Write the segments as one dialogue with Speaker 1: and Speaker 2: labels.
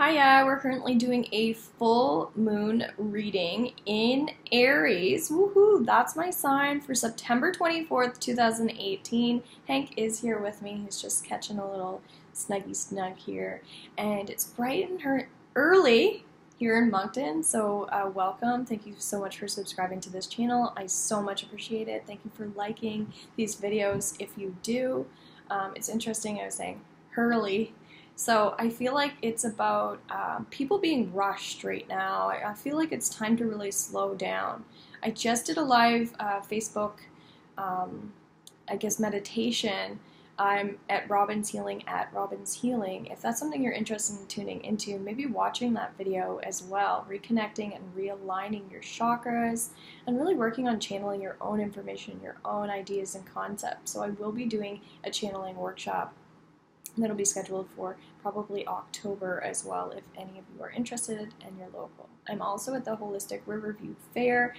Speaker 1: Hiya, we're currently doing a full moon reading in Aries. Woohoo, that's my sign for September 24th, 2018. Hank is here with me. He's just catching a little snuggy snug here. And it's bright and early here in Moncton, so welcome. Thank you so much for subscribing to this channel. I so much appreciate it. Thank you for liking these videos if you do. It's interesting, I was saying, early. So I feel like it's about people being rushed right now. I feel like it's time to really slow down. I just did a live Facebook, I guess, meditation. I'm at Robin's Healing, at Robin's Healing. If that's something you're interested in tuning into, maybe watching that video as well, reconnecting and realigning your chakras, and really working on channeling your own information, your own ideas and concepts. So I will be doing a channeling workshop that'll be scheduled for probably October as well, if any of you are interested and you're local. I'm also at the Holistic Riverview Fair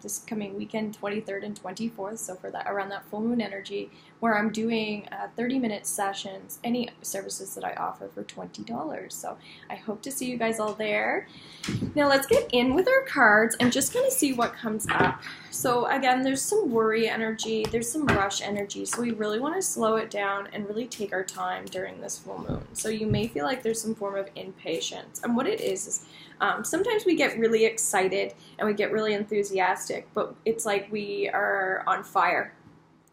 Speaker 1: this coming weekend, 23rd and 24th, so for that, around that full moon energy, where I'm doing 30-minute sessions, any services that I offer for $20. So I hope to see you guys all there. Now let's get in with our cards and just kind of see what comes up. So again, there's some worry energy, there's some rush energy, so we really want to slow it down and really take our time during this full moon. So you may feel like there's some form of impatience, and what it is sometimes we get really excited and we get really enthusiastic, but it's like we are on fire.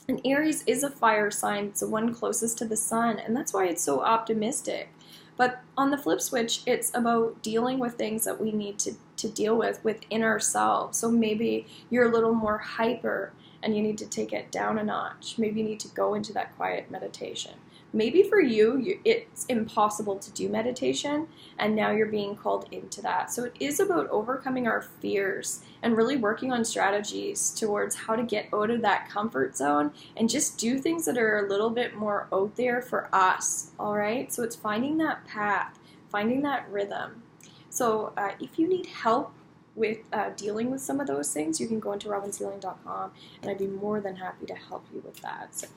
Speaker 1: And Aries is a fire sign, it's the one closest to the sun, and that's why it's so optimistic. But on the flip switch, it's about dealing with things that we need to deal with within ourselves. So maybe you're a little more hyper and you need to take it down a notch. Maybe you need to go into that quiet meditation. Maybe for you, it's impossible to do meditation, and now you're being called into that. So it is about overcoming our fears and really working on strategies towards how to get out of that comfort zone and just do things that are a little bit more out there for us, all right? So it's finding that path, finding that rhythm. So if you need help with dealing with some of those things, you can go into robinshealing.com, and I'd be more than happy to help you with that. So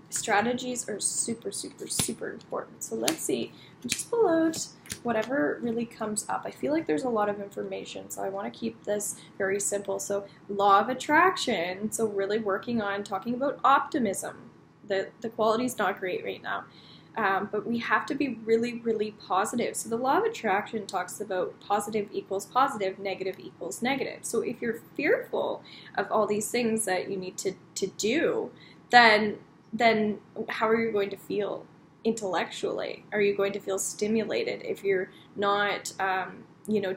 Speaker 1: strategies are super, super, super important. So let's see, just pull out whatever really comes up. I feel like there's a lot of information, so I want to keep this very simple. So law of attraction, so really working on talking about optimism. The quality is not great right now, but we have to be really, really positive. So the law of attraction talks about positive equals positive, negative equals negative. So if you're fearful of all these things that you need to do, then how are you going to feel intellectually? Are you going to feel stimulated if you're not,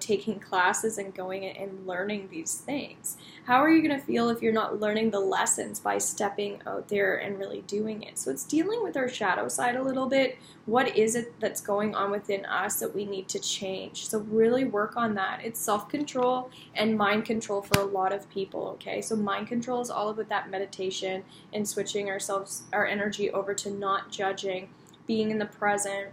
Speaker 1: taking classes and going and learning these things? How are you going to feel if you're not learning the lessons by stepping out there and really doing it? So it's dealing with our shadow side a little bit. What is it that's going on within us that we need to change? So really work on that. It's self-control and mind control for a lot of people, okay? So mind control is all about that meditation and switching our energy over to not judging, being in the present,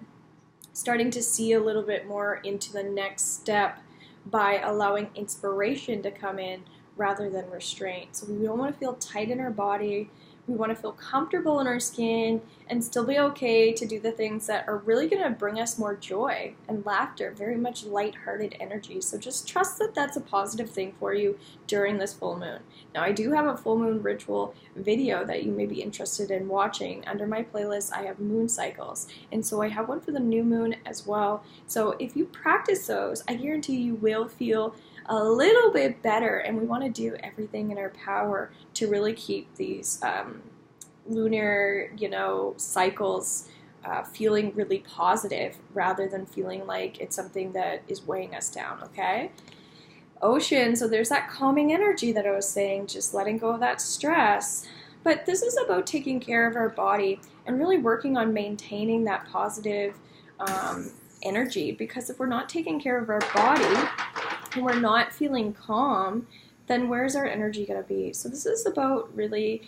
Speaker 1: starting to see a little bit more into the next step by allowing inspiration to come in rather than restraint. So we don't want to feel tight in our body. We want to feel comfortable in our skin and still be okay to do the things that are really going to bring us more joy and laughter, very much lighthearted energy. So just trust that that's a positive thing for you during this full moon. Now, I do have a full moon ritual video that you may be interested in watching. Under my playlist, I have moon cycles, and so I have one for the new moon as well. So if you practice those, I guarantee you will feel a little bit better, and we want to do everything in our power to really keep these lunar, cycles feeling really positive rather than feeling like it's something that is weighing us down, okay? Ocean, so there's that calming energy that I was saying, just letting go of that stress. But this is about taking care of our body and really working on maintaining that positive energy, because if we're not taking care of our body and we're not feeling calm, then where's our energy going to be? So this is about really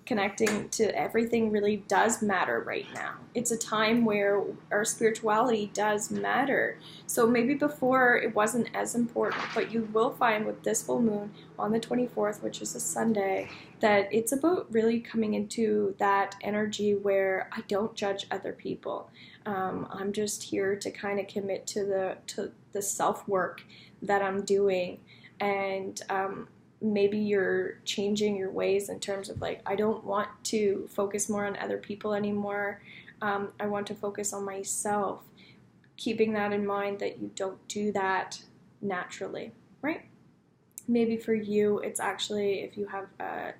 Speaker 1: connecting to everything really does matter right now. It's a time where our spirituality does matter. So maybe before it wasn't as important, but you will find with this full moon on the 24th, which is a Sunday, that it's about really coming into that energy where I don't judge other people. I'm just here to kind of commit to the self-work that I'm doing, and maybe you're changing your ways in terms of like, I don't want to focus more on other people anymore. I want to focus on myself, keeping that in mind that you don't do that naturally, right? Maybe for you, it's actually if you have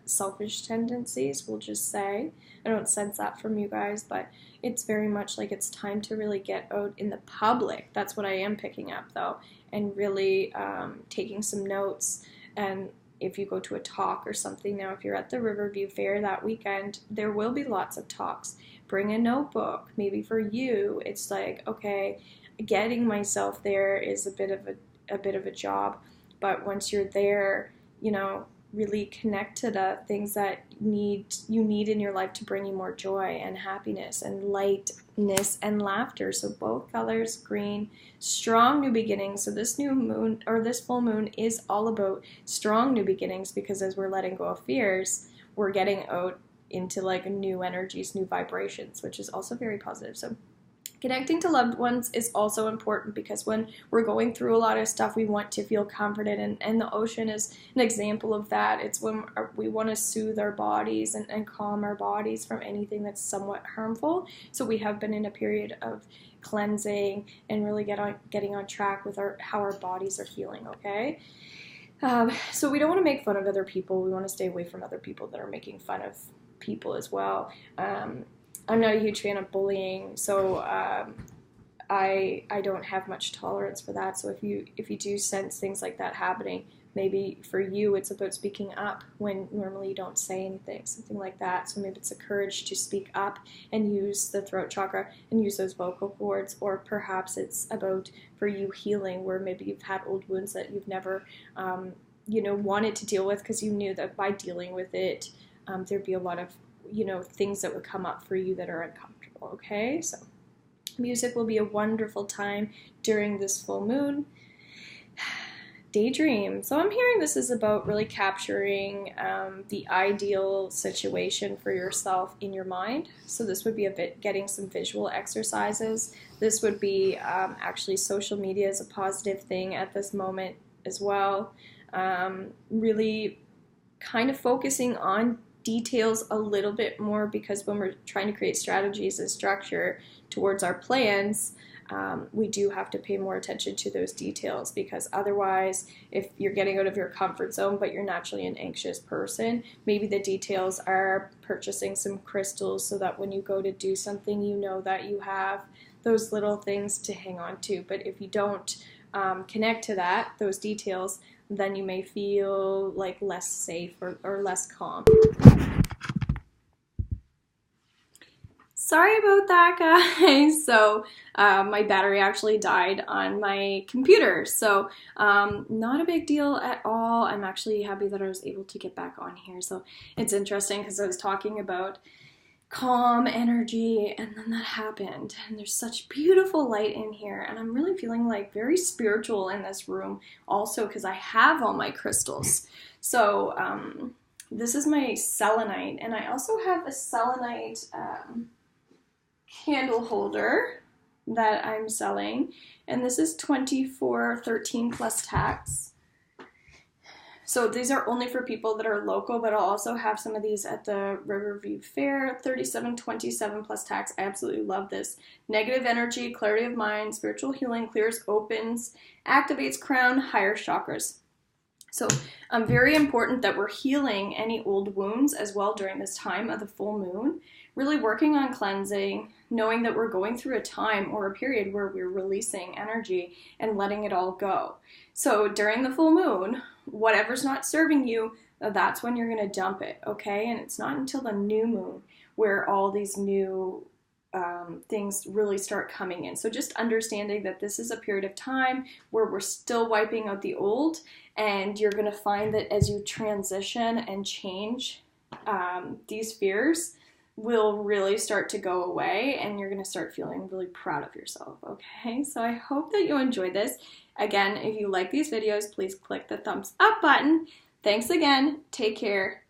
Speaker 1: selfish tendencies, we'll just say. I don't sense that from you guys, but it's very much like it's time to really get out in the public. That's what I am picking up, though, and really taking some notes. And if you go to a talk or something, now if you're at the Riverview Fair that weekend, there will be lots of talks. Bring a notebook. Maybe for you, it's like, okay, getting myself there is a bit of a job. But once you're there, you know, really connect to the things that you need in your life to bring you more joy and happiness and lightness and laughter. So both colors, green, strong new beginnings. So this new moon or this full moon is all about strong new beginnings, because as we're letting go of fears, we're getting out into like new energies, new vibrations, which is also very positive. So connecting to loved ones is also important, because when we're going through a lot of stuff, we want to feel comforted, and the ocean is an example of that. It's when we want to soothe our bodies and calm our bodies from anything that's somewhat harmful. So we have been in a period of cleansing and really getting on track with how our bodies are feeling, okay? So we don't want to make fun of other people. We want to stay away from other people that are making fun of people as well. I'm not a huge fan of bullying, so I don't have much tolerance for that. So if you do sense things like that happening, maybe for you it's about speaking up when normally you don't say anything, something like that. So maybe it's the courage to speak up and use the throat chakra and use those vocal cords, or perhaps it's about for you healing, where maybe you've had old wounds that you've never wanted to deal with, because you knew that by dealing with it there'd be a lot of things that would come up for you that are uncomfortable, okay? So music will be a wonderful time during this full moon. Daydream. So I'm hearing this is about really capturing the ideal situation for yourself in your mind. So this would be a bit getting some visual exercises. This would be actually social media is a positive thing at this moment as well. Really kind of focusing on details a little bit more, because when we're trying to create strategies and structure towards our plans, we do have to pay more attention to those details, because otherwise, if you're getting out of your comfort zone but you're naturally an anxious person, maybe the details are purchasing some crystals so that when you go to do something, you know that you have those little things to hang on to. But if you don't connect to those details, then you may feel like less safe or less calm. Sorry about that, guys. So my battery actually died on my computer. So not a big deal at all. I'm actually happy that I was able to get back on here. So it's interesting because I was talking about calm energy, and then that happened, and there's such beautiful light in here, and I'm really feeling like very spiritual in this room also, because I have all my crystals. So this is my selenite, and I also have a selenite candle holder that I'm selling, and this is $24.13 plus tax. So these are only for people that are local, but I'll also have some of these at the Riverview Fair, $37.27 plus tax. I absolutely love this. Negative energy, clarity of mind, spiritual healing, clears, opens, activates crown, higher chakras. So very important that we're healing any old wounds as well during this time of the full moon. Really working on cleansing, knowing that we're going through a time or a period where we're releasing energy and letting it all go. So during the full moon, whatever's not serving you, that's when you're going to dump it, okay? And it's not until the new moon where all these new things really start coming in. So just understanding that this is a period of time where we're still wiping out the old, and you're going to find that as you transition and change, these fears will really start to go away, and you're going to start feeling really proud of yourself, okay? So I hope that you enjoyed this. Again, if you like these videos, please click the thumbs up button. Thanks again. Take care.